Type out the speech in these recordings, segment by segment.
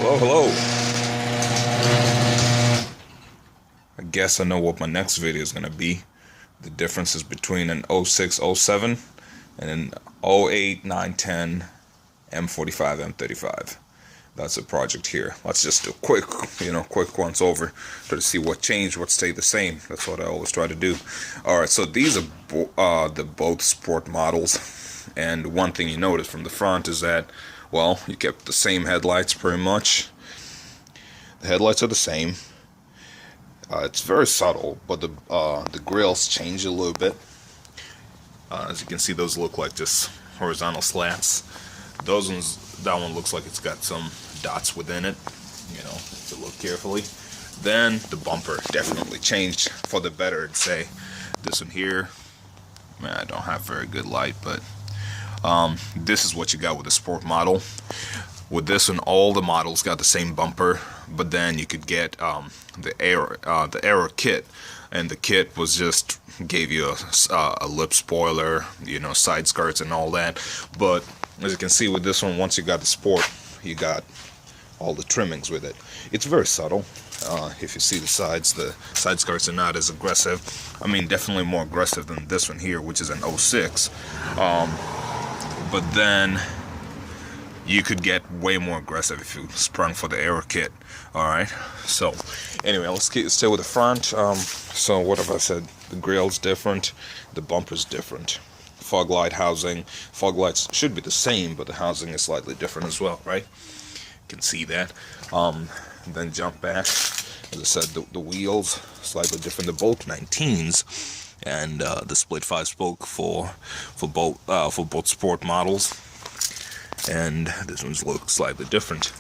Hello, hello. I guess I know what my next video is going to be. The differences between an 06, 07 and an 08, 9, 10 M45, M35. That's a project here. Let's just do a quick once over to see what changed, what stayed the same. That's what I always try to do. Alright, so these are the both sport models. And one thing you notice from the front is that, well, you kept the same headlights pretty much. The headlights are the same. It's very subtle, but the grills change a little bit. As you can see, those look like just horizontal slats. Those ones, that one looks like it's got some dots within it, you know, if you look carefully. Then the bumper definitely changed for the better, I'd say. This one here, man, I don't have very good light, but this is what you got with the sport model. With this one, all the models got the same bumper, but then you could get the Aero kit, and the kit was just gave you a lip spoiler, you know, side skirts and all that. But as you can see with this one, once you got the sport, you got all the trimmings with it. It's very subtle. If you see the side skirts are not as aggressive. I mean, definitely more aggressive than this one here, which is an 06. But then you could get way more aggressive if you sprung for the Aero kit. Alright, so anyway, let's stay with the front. So what have I said? The grill's different, the bumper's different. Fog light housing, fog lights should be the same, but the housing is slightly different as well, right? You can see that. Then jump back. As I said, the wheels slightly different. They're both 19s, and the split 5-spoke for both sport models. And this one's look slightly different.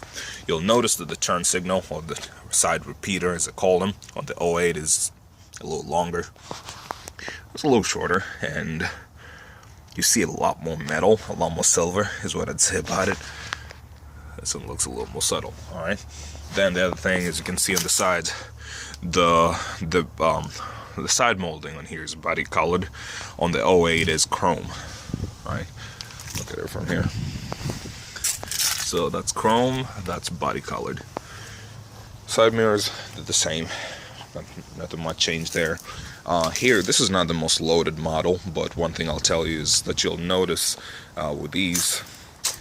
You'll notice that the turn signal, or the side repeater as I call them, on the 08 is a little longer. It's a little shorter, and you see a lot more metal, a lot more silver is what I'd say about it. This one looks a little more subtle. Alright. Then the other thing, as you can see on the sides, the side molding on here is body colored. On the 08 is chrome. Alright. Look at it from here. So that's chrome, that's body colored. Side mirrors, they're the same. Nothing much change there. Here, this is not the most loaded model, but one thing I'll tell you is that you'll notice with these,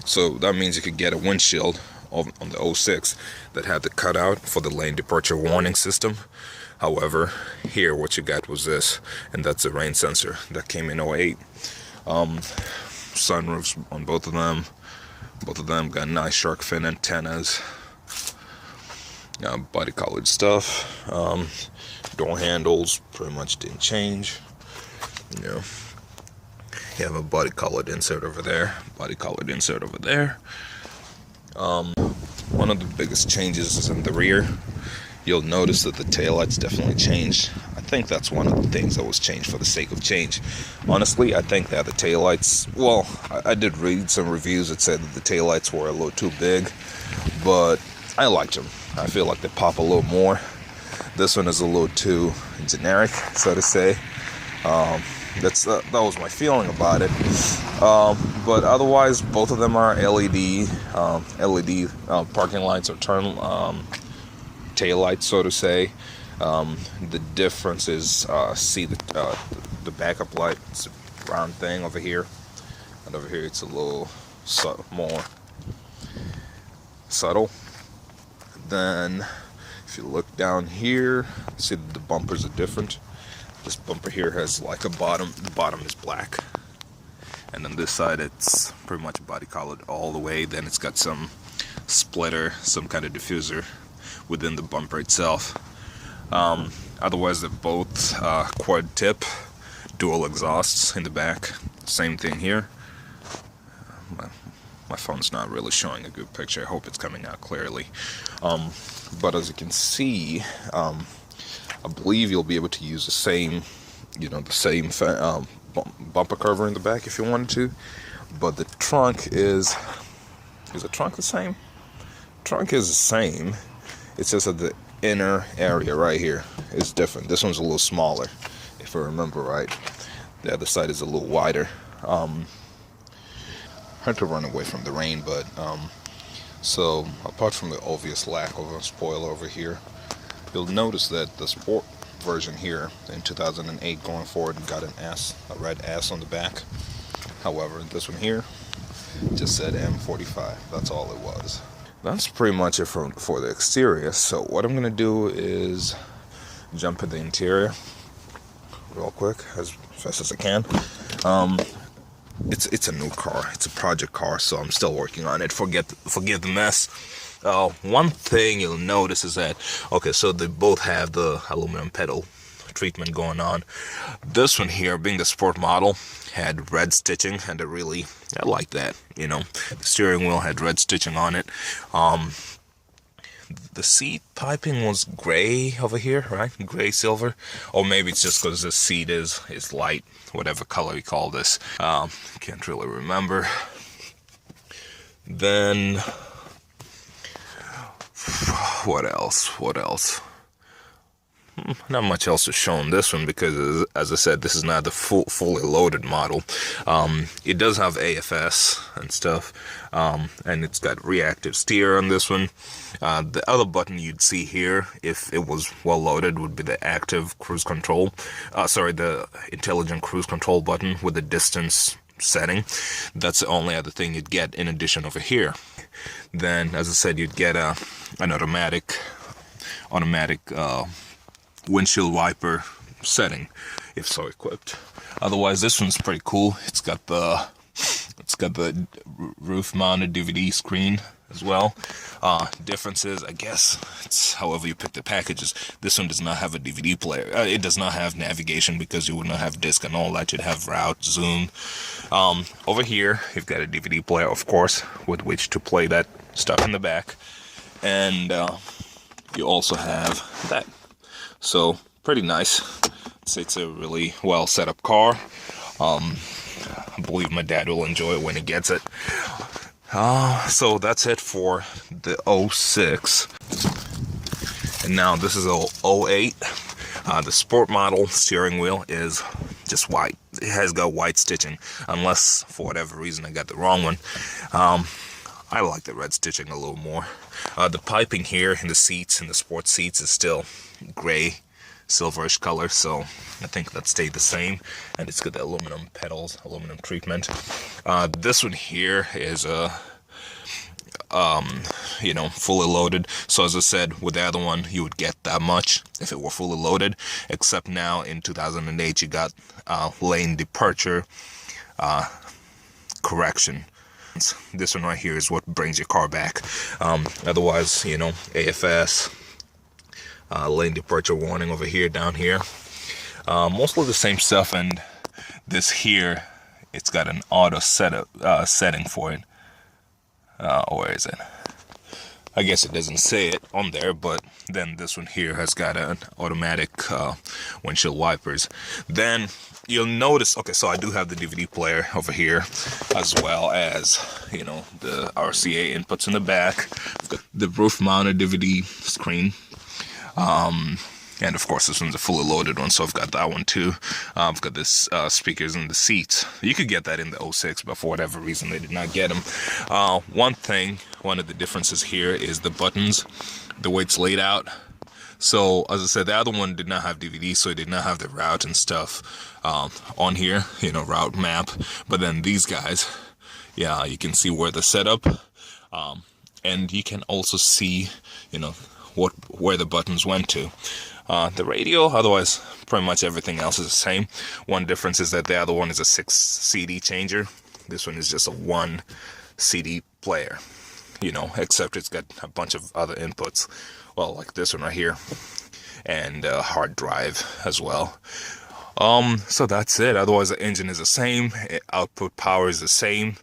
so that means you could get a windshield on the 06 that had the cutout for the lane departure warning system. However, here what you got was this, and that's a rain sensor that came in 08. Sunroofs on both of them. Both of them got nice shark fin antennas. Body colored stuff. Door handles pretty much didn't change. You know, you have a body colored insert over there. Body colored insert over there. One of the biggest changes is in the rear. You'll notice that the taillights definitely changed. I think that's one of the things that was changed for the sake of change. Honestly, I think that the taillights, well, I did read some reviews that said that the taillights were a little too big, but I liked them. I feel like they pop a little more. This one is a little too generic, so to say. That was my feeling about it. But otherwise, both of them are LED parking lights or turn taillights, so to say. The difference is, see the backup light. It's a round thing over here, and over here it's a little more subtle. Then, if you look down here, see that the bumpers are different. This bumper here has like a bottom. The bottom is black, and on this side it's pretty much body colored all the way. Then it's got some splitter, some kind of diffuser within the bumper itself. Otherwise, they're both quad tip, dual exhausts in the back. Same thing here. My phone's not really showing a good picture. I hope it's coming out clearly. But as you can see, I believe you'll be able to use the same, bumper cover in the back if you wanted to. But the trunk is the trunk the same? Trunk is the same. It's just that the inner area right here is different. This one's a little smaller, if I remember right. The other side is a little wider. Hard to run away from the rain, but So apart from the obvious lack of a spoiler over here, you'll notice that the sport version here in 2008 going forward got an S, a red S on the back. However, this one here just said M45. That's all it was. That's pretty much it for the exterior. So what I'm gonna do is jump in the interior real quick, as fast as I can. It's a new car. It's a project car, so I'm still working on it. Forgive the mess. One thing you'll notice is that, okay, so they both have the aluminum pedal treatment going on. This one here, being the sport model, had red stitching, and I like that. You know, the steering wheel had red stitching on it. The seat piping was gray over here, right? Gray silver, or maybe it's just because the seat is light, whatever color you call this. Can't really remember. Then what else? Not much else to show on this one because, as I said, this is not the fully loaded model. It does have AFS and stuff, and it's got reactive steer on this one. The other button you'd see here, if it was well loaded, would be the active cruise control. The intelligent cruise control button with the distance setting. That's the only other thing you'd get in addition over here. Then, as I said, you'd get an automatic windshield wiper setting, if so equipped. Otherwise, this one's pretty cool. It's got the roof-mounted DVD screen as well. Differences, I guess, it's however you pick the packages. This one does not have a DVD player. It does not have navigation because you would not have disc and all that. You'd have route, zoom. Over here, you've got a DVD player, of course, with which to play that stuff in the back. And you also have that. So, pretty nice. It's a really well set up car. I believe my dad will enjoy it when he gets it. So that's it for the 06. And now this is a 08. The sport model steering wheel is just white. It has got white stitching, unless for whatever reason I got the wrong one. I like the red stitching a little more. The piping here in the seats, in the sports seats, is still gray, silverish color, so I think that stayed the same. And it's got the aluminum pedals, aluminum treatment. This one here is fully loaded. So as I said, with the other one, you would get that much if it were fully loaded. Except now in 2008, you got lane departure correction. This one right here is what brings your car back. Otherwise, AFS, lane departure warning over here, down here. Mostly the same stuff, and this here, it's got an auto setting for it. Where is it? I guess it doesn't say it on there, but then this one here has got an automatic windshield wipers. Then you'll notice, okay, so I do have the DVD player over here, as well as, the RCA inputs in the back. I've got the roof-mounted DVD screen. And of course, this one's a fully loaded one, so I've got that one too. I've got this speakers in the seats. You could get that in the 06, but for whatever reason, they did not get them. One of the differences here is the buttons, the way it's laid out. So, as I said, the other one did not have DVD, so it did not have the route and stuff on here, route map. But then these guys, yeah, you can see where they're set up. And you can also see, where the buttons went to. The radio, otherwise, pretty much everything else is the same. One difference is that the other one is a 6 CD changer. This one is just a 1 CD player, except it's got a bunch of other inputs. Well, like this one right here, and a hard drive as well. So that's it. Otherwise, the engine is the same. Output power is the same.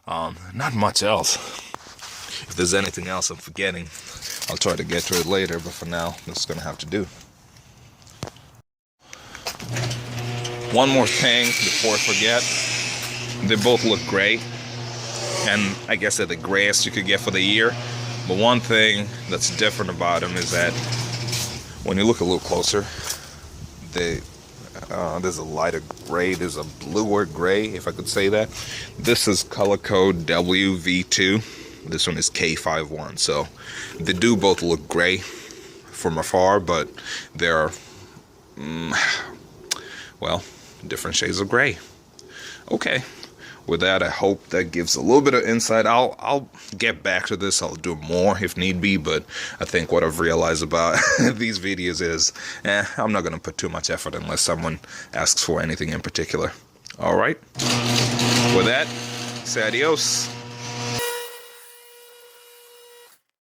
Not much else. If there's anything else I'm forgetting, I'll try to get to it later, but for now, this is going to have to do. One more thing before I forget. They both look great, and I guess they're the grayest you could get for the year. But one thing that's different about them is that when you look a little closer, there's a lighter gray, there's a bluer gray, if I could say that. This is color code WV2. This one is K51. So they do both look gray from afar, but they're, well, different shades of gray. Okay. With that, I hope that gives a little bit of insight. I'll get back to this. I'll do more if need be, but I think what I've realized about these videos is, I'm not going to put too much effort unless someone asks for anything in particular. All right. With that, say adios.